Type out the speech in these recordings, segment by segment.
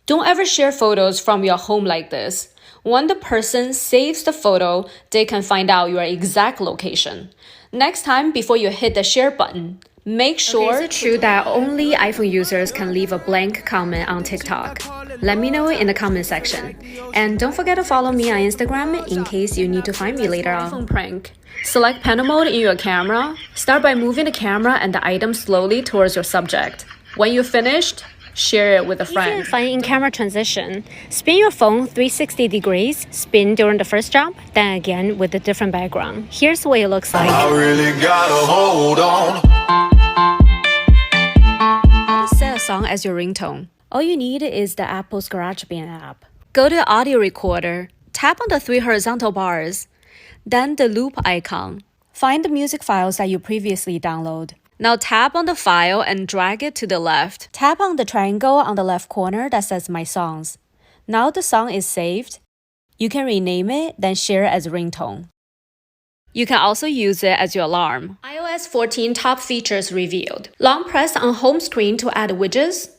Don't ever share photos from your home like this. When the person saves the photo, they can find out your exact location. Next time, before you hit the share button, make sure... Okay, is it true that only iPhone users can leave a blank comment on TikTok? Let me know in the comment section. And don't forget to follow me on Instagram in case you need to find me later on. iPhone prank. Select panel mode in your camera. Start by moving the camera and the item slowly towards your subject. When you're finished, share it with a friend. Fun in camera transition. Spin your phone 360 degrees, spin during the first jump, then again with a different background. Here's what it looks like. I really gotta hold on. How to set a song as your ringtone. All you need is the Apple's GarageBand app. Go to the audio recorder, tap on the 3 horizontal bars, then the loop icon. Find the music files that you previously downloaded. Now tap on the file and drag it to the left. Tap on the triangle on the left corner that says My Songs. Now the song is saved. You can rename it, then share it as a ringtone. You can also use it as your alarm. iOS 14 top features revealed. Long press on home screen to add widgets.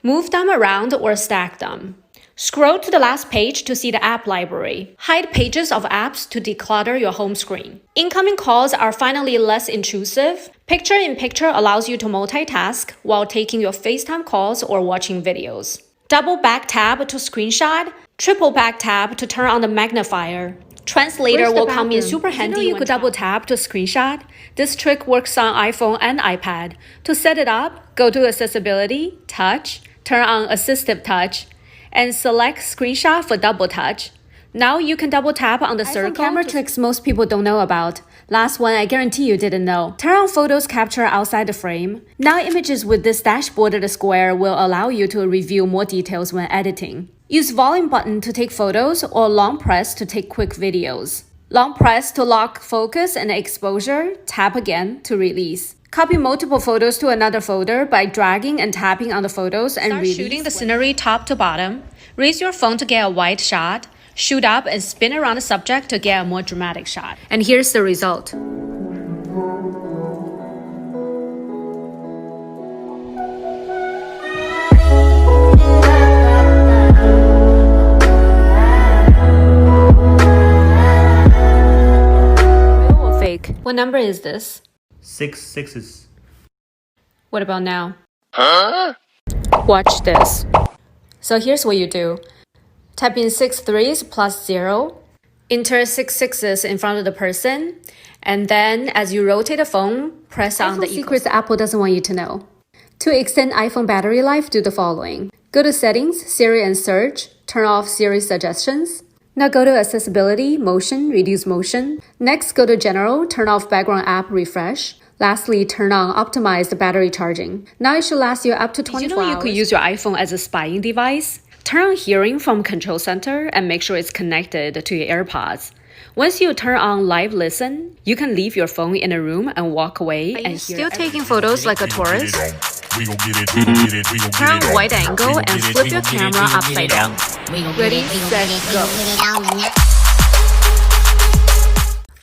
Move them around or stack them. Scroll to the last page to see the app library. Hide pages of apps to declutter your home screen. Incoming calls are finally less intrusive. Picture-in-picture allows you to multitask while taking your FaceTime calls or watching videos. Double back tab to screenshot. Triple back tab to turn on the magnifier. Translator will come in super handy. You could double tap to screenshot. This trick works on iPhone and iPad. To set it up, go to Accessibility, Touch, turn on Assistive Touch, and select Screenshot for double touch. Now you can double tap on the circle. Camera tricks most people don't know about. Last one I guarantee you didn't know. Turn on photos capture outside the frame. Now images with this dashboarded square will allow you to reveal more details when editing. Use volume button to take photos or long press to take quick videos. Long press to lock focus and exposure, tap again to release. Copy multiple photos to another folder by dragging and tapping on the photos and release. Start shooting the scenery top to bottom. Raise your phone to get a wide shot. Shoot up and spin around the subject to get a more dramatic shot. And here's the result. Real or fake? What number is this? 6 sixes. What about now? Huh? Watch this. So here's what you do. Type in 6 threes plus 0. Enter 6 sixes in front of the person. And then as you rotate the phone, press on the secrets Apple doesn't want you to know. To extend iPhone battery life, do the following. Go to Settings, Siri and Search. Turn off Siri suggestions. Now go to Accessibility, Motion, Reduce Motion. Next, go to General, turn off Background App Refresh. Lastly, turn on Optimize battery charging. Now it should last you up to 24 hours. You could use your iPhone as a spying device? Turn on Hearing from Control Center and make sure it's connected to your AirPods. Once you turn on Live Listen, you can leave your phone in a room and walk away and hear. Still taking photos like a tourist? Turn on wide angle and flip your camera upside down. Ready, set, go.